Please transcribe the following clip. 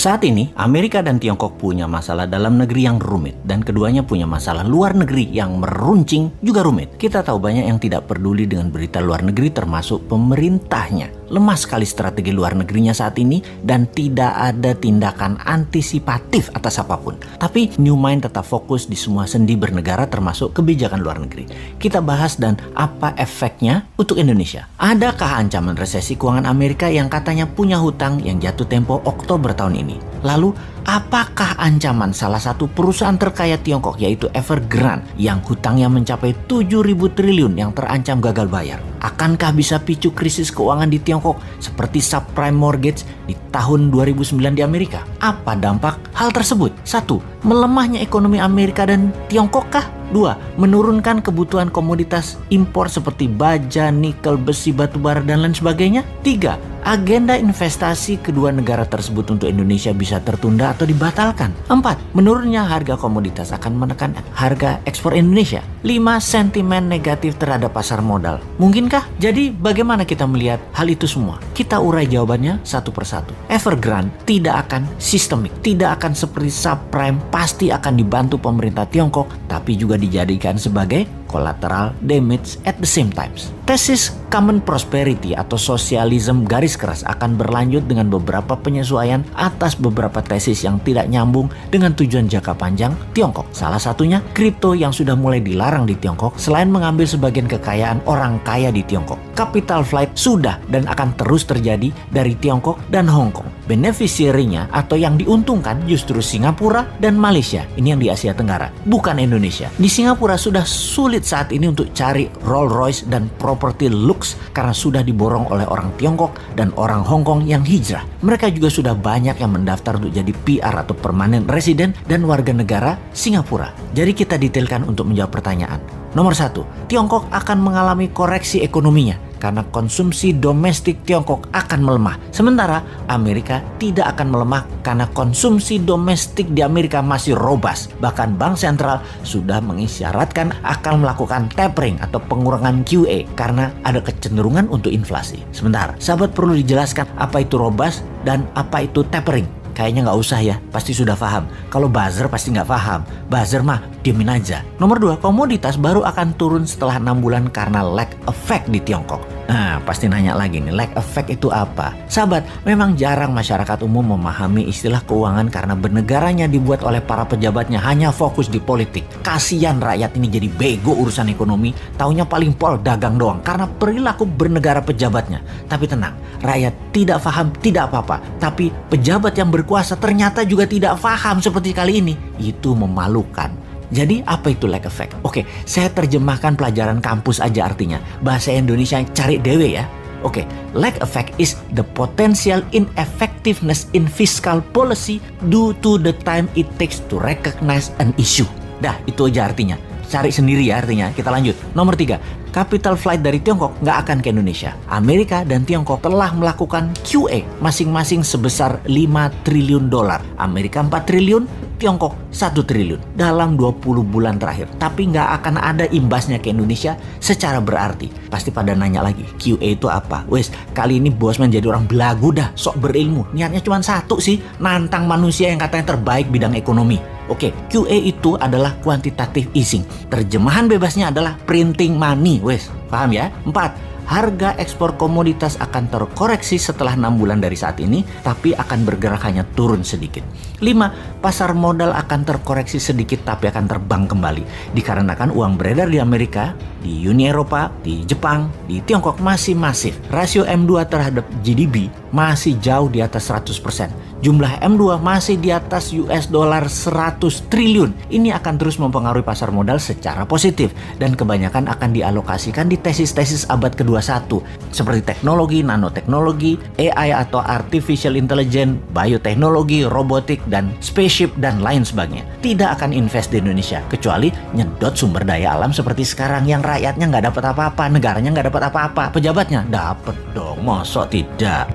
Saat ini, Amerika dan Tiongkok punya masalah dalam negeri yang rumit, dan keduanya punya masalah luar negeri yang meruncing juga rumit. Kita tahu banyak yang tidak peduli dengan berita luar negeri, termasuk pemerintahnya. Lemah sekali strategi luar negerinya saat ini, dan tidak ada tindakan antisipatif atas apapun. Tapi New Mind tetap fokus di semua sendi bernegara, termasuk kebijakan luar negeri. Kita bahas dan apa efeknya untuk Indonesia. Adakah ancaman resesi keuangan Amerika yang katanya punya hutang yang jatuh tempo Oktober tahun ini? Lalu, apakah ancaman salah satu perusahaan terkaya Tiongkok yaitu Evergrande yang hutangnya mencapai 7.000 triliun yang terancam gagal bayar? Akankah bisa picu krisis keuangan di Tiongkok seperti subprime mortgage di tahun 2009 di Amerika? Apa dampak hal tersebut? 1. Melemahnya ekonomi Amerika dan Tiongkok kah? 2. Menurunkan kebutuhan komoditas impor seperti baja, nikel, besi, batubara, dan lain sebagainya? 3. Agenda investasi kedua negara tersebut untuk Indonesia bisa tertunda atau dibatalkan. 4. Menurunnya harga komoditas akan menekan harga ekspor Indonesia. 5. Sentimen negatif terhadap pasar modal. Mungkinkah? Jadi bagaimana kita melihat hal itu semua? Kita urai jawabannya satu persatu. Evergrande tidak akan sistemik, tidak akan seperti subprime, pasti akan dibantu pemerintah Tiongkok, tapi juga dijadikan sebagai collateral damage at the same time. Tesis common prosperity atau sosialisme garis keras akan berlanjut dengan beberapa penyesuaian atas beberapa tesis yang tidak nyambung dengan tujuan jangka panjang Tiongkok. Salah satunya kripto yang sudah mulai dilarang di Tiongkok selain mengambil sebagian kekayaan orang kaya di Tiongkok. Capital flight sudah dan akan terus terjadi dari Tiongkok dan Hong Kong. Beneficiary-nya atau yang diuntungkan justru Singapura dan Malaysia. Ini yang di Asia Tenggara, bukan Indonesia. Di Singapura sudah sulit saat ini untuk cari Rolls Royce dan properti lux karena sudah diborong oleh orang Tiongkok dan orang Hong Kong yang hijrah. Mereka juga sudah banyak yang mendaftar untuk jadi PR atau permanent resident dan warga negara Singapura. Jadi kita detailkan untuk menjawab pertanyaan. Nomor 1, Tiongkok akan mengalami koreksi ekonominya karena konsumsi domestik Tiongkok akan melemah. Sementara Amerika tidak akan melemah karena konsumsi domestik di Amerika masih robust. Bahkan Bank Sentral sudah mengisyaratkan akan melakukan tapering atau pengurangan QE karena ada kecenderungan untuk inflasi. Sebentar, sahabat perlu dijelaskan apa itu robust dan apa itu tapering. Kayaknya nggak usah ya, pasti sudah paham. Kalau buzzer pasti nggak paham. Buzzer mah diemin aja. Nomor 2, komoditas baru akan turun setelah 6 bulan karena lag effect di Tiongkok. Nah, pasti nanya lagi nih, lag effect itu apa? Sahabat, memang jarang masyarakat umum memahami istilah keuangan karena bernegaranya dibuat oleh para pejabatnya hanya fokus di politik. Kasian rakyat ini jadi bego urusan ekonomi, taunya paling pol dagang doang karena perilaku bernegara pejabatnya. Tapi tenang, rakyat tidak paham tidak apa-apa, tapi pejabat yang berkuasa ternyata juga tidak paham seperti kali ini. Itu memalukan. Jadi apa itu lag effect? Oke, saya terjemahkan pelajaran kampus aja artinya. Bahasa Indonesia cari dewe ya. Oke, lag effect is the potential ineffectiveness in fiscal policy due to the time it takes to recognize an issue. Dah, itu aja artinya. Cari sendiri ya artinya. Kita lanjut. Nomor 3, capital flight dari Tiongkok nggak akan ke Indonesia. Amerika dan Tiongkok telah melakukan QE masing-masing sebesar 5 triliun dolar. Amerika 4 triliun, Tiongkok 1 triliun dalam 20 bulan terakhir. Tapi nggak akan ada imbasnya ke Indonesia secara berarti. Pasti pada nanya lagi, QE itu apa? Wes, kali ini Bosman jadi orang belagu dah, sok berilmu. Niatnya cuma satu sih, nantang manusia yang katanya terbaik bidang ekonomi. Oke, QE itu adalah quantitative easing. Terjemahan bebasnya adalah printing money. Wes, paham ya? 4. Harga ekspor komoditas akan terkoreksi setelah 6 bulan dari saat ini, tapi akan bergerak hanya turun sedikit. 5. Pasar modal akan terkoreksi sedikit tapi akan terbang kembali. Dikarenakan uang beredar di Amerika, di Uni Eropa, di Jepang, di Tiongkok masih masif. Rasio M2 terhadap GDP masih jauh di atas 100%. Jumlah M2 masih di atas US dollar 100 triliun. Ini akan terus mempengaruhi pasar modal secara positif dan kebanyakan akan dialokasikan di tesis-tesis abad ke-21 seperti teknologi, nanoteknologi, AI atau artificial intelligence, bioteknologi, robotik, dan spaceship dan lain sebagainya. Tidak akan invest di Indonesia kecuali nyedot sumber daya alam seperti sekarang yang rakyatnya nggak dapat apa-apa, negaranya nggak dapat apa-apa, pejabatnya dapat dong, masa tidak?